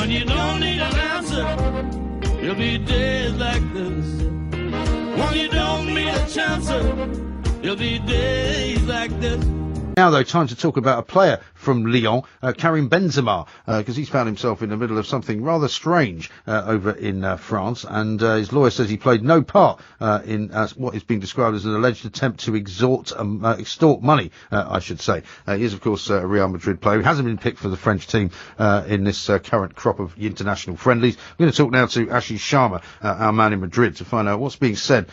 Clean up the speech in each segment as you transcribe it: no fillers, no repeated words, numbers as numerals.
When you don't need an answer, you'll be days like this. When you don't need a chance, you'll be days like this. Now, though, time to talk about a player from Lyon, Karim Benzema, because he's found himself in the middle of something rather strange over in France, and his lawyer says he played no part in what is being described as an alleged attempt to extort money, I should say. He is, of course, a Real Madrid player. He hasn't been picked for the French team in this current crop of international friendlies. We're going to talk now to Ashish Sharma, our man in Madrid, to find out what's being said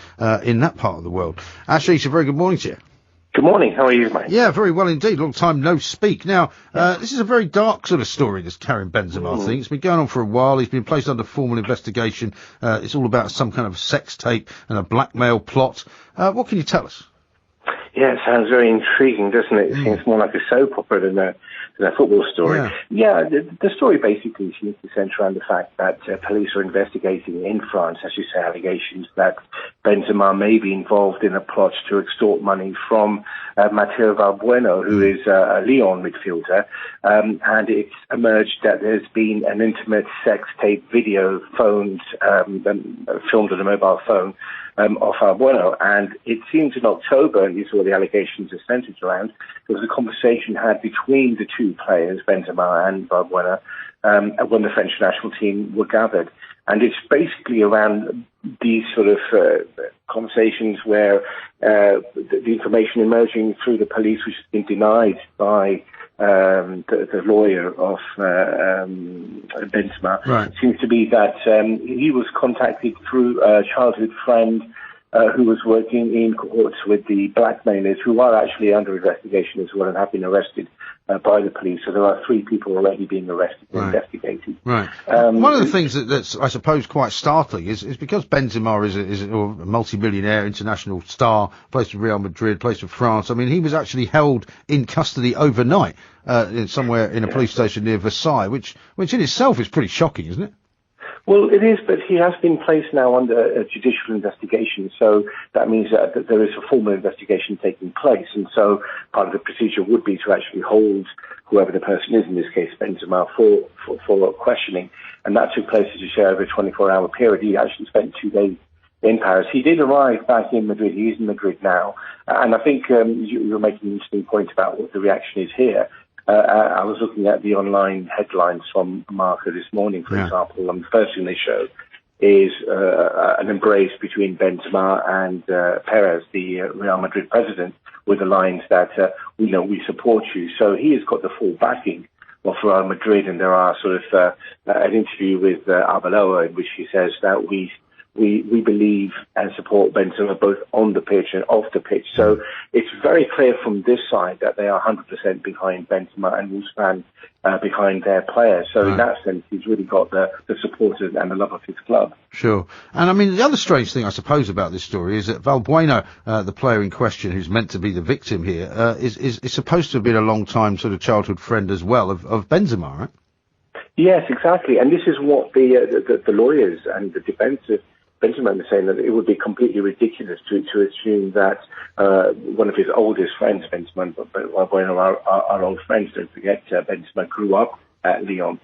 in that part of the world. Ashish, a very good morning to you. Good morning. How are you, mate? Yeah, very well indeed. Long time no speak. Now, this is a very dark sort of story, this Karim Benzema thing. It's been going on for a while. He's been placed under formal investigation. It's all about some kind of sex tape and a blackmail plot. What can you tell us? Yeah, it sounds very intriguing, doesn't it? It seems more like a soap opera than a football story. Yeah, the story basically seems to centre around the fact that police are investigating in France, as you say, allegations that Benzema may be involved in a plot to extort money from Matteo Valbuena, who is a Lyon midfielder, and it's emerged that there's been an intimate sex tape video filmed on a mobile phone of Valbuena, and it seems in October, and these are what the allegations are centred around, there was a conversation had between the two players, Benzema and Valbuena, when the French national team were gathered. And it's basically around these sort of conversations where the information emerging through the police, which has been denied by the lawyer of Benzema, seems to be that he was contacted through a childhood friend who was working in cohorts with the blackmailers, who are actually under investigation as well and have been arrested by the police. So there are 3 people already being arrested and investigated. One of the things that's, I suppose, quite startling is because Benzema is a multi-millionaire international star, plays for Real Madrid, plays for France. I mean, he was actually held in custody overnight somewhere in a police station near Versailles, which in itself is pretty shocking, isn't it? Well, it is, but he has been placed now under a judicial investigation, so that means that there is a formal investigation taking place, and so part of the procedure would be to actually hold whoever the person is, in this case Benzema, for questioning, and that took place, as you say, over a 24-hour period. He actually spent 2 days in Paris. He did arrive back in Madrid. He is in Madrid now, and I think you were making an interesting point about what the reaction is here. I was looking at the online headlines from Marca this morning, for example, and the first thing they show is an embrace between Benzema and Perez, the Real Madrid president, with the lines that, we support you. So he has got the full backing of Real Madrid, and there are sort of an interview with Arbeloa in which he says that we believe and support Benzema both on the pitch and off the pitch. So it's very clear from this side that they are 100% behind Benzema and will stand behind their player. So in that sense, he's really got the support and the love of his club. Sure. And I mean, the other strange thing, I suppose, about this story is that Valbuena, the player in question who's meant to be the victim here, is supposed to have been a long-time sort of childhood friend as well of Benzema, right? Yes, exactly. And this is what the lawyers and the defence of Benzema is saying, that it would be completely ridiculous to assume that one of his oldest friends, Benzema, but are old friends, don't forget, Benzema grew up at Lyon,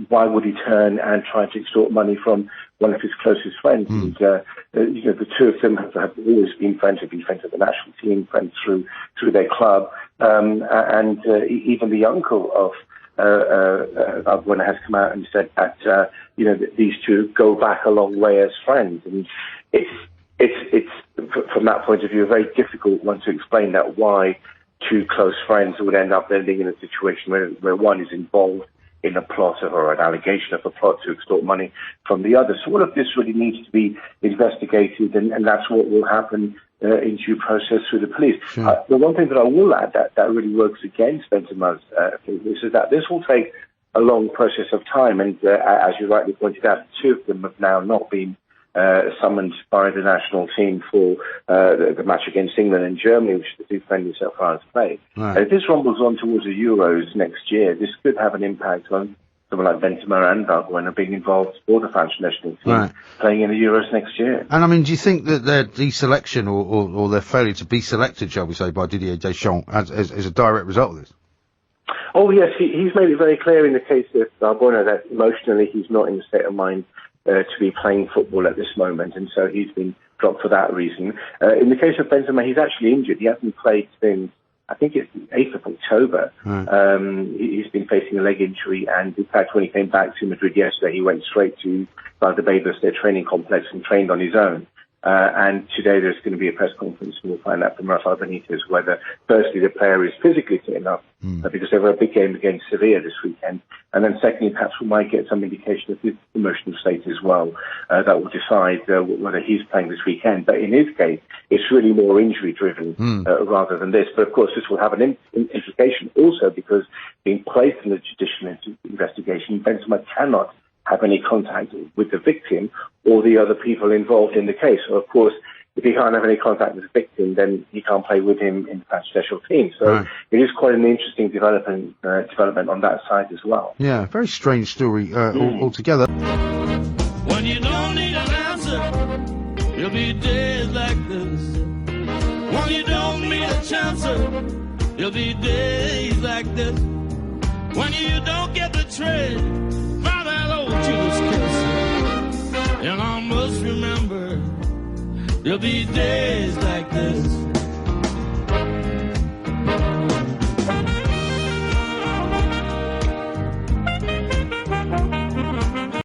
why would he turn and try to extort money from one of his closest friends? And, the two of them have always been friends, have been friends of the national team, friends through their club, and even the uncle of Valbuena has come out and said that these two go back a long way as friends, and it's from that point of view a very difficult one to explain that why two close friends would end up ending in a situation where one is involved in a plot or an allegation of a plot to extort money from the other. So all of this really needs to be investigated, and that's what will happen in due process through the police. Sure. The one thing that I will add that really works against Benzema's is that this will take a long process of time, and as you rightly pointed out, two of them have now not been summoned by the national team for the match against England and Germany, which the two friendlies so far has played. Right. If this rumbles on towards the Euros next year, this could have an impact on someone like Benzema and Valbuena being involved for the French national team playing in the Euros next year. And I mean, do you think that their deselection or their failure to be selected, shall we say, by Didier Deschamps as a direct result of this? Oh, yes, he's made it very clear in the case of Barcelona that emotionally he's not in the state of mind to be playing football at this moment, and so he's been dropped for that reason. In the case of Benzema, he's actually injured. He hasn't played since, I think it's the 8th of October. Right. He's been facing a leg injury, and in fact, when he came back to Madrid yesterday, he went straight to Valdebedas, their training complex, and trained on his own. And today there's going to be a press conference, and we'll find out from Rafael Benitez whether, firstly, the player is physically fit enough, because they have a big game against Sevilla this weekend, and then secondly, perhaps we might get some indication of his emotional state as well. That will decide whether he's playing this weekend. But in his case, it's really more injury-driven rather than this. But of course, this will have an implication also because being placed in the judicial investigation, Benzema cannot have any contact with the victim or the other people involved in the case. So, of course, if he can't have any contact with the victim, then he can't play with him in the special team. So It is quite an interesting development on that side as well. Yeah, very strange story altogether. When you don't need an answer, you'll be days like this. When you don't need a chance, you'll be days like this. When you don't get the trade, by that old Judas kiss, and I must remember, there'll be days like this.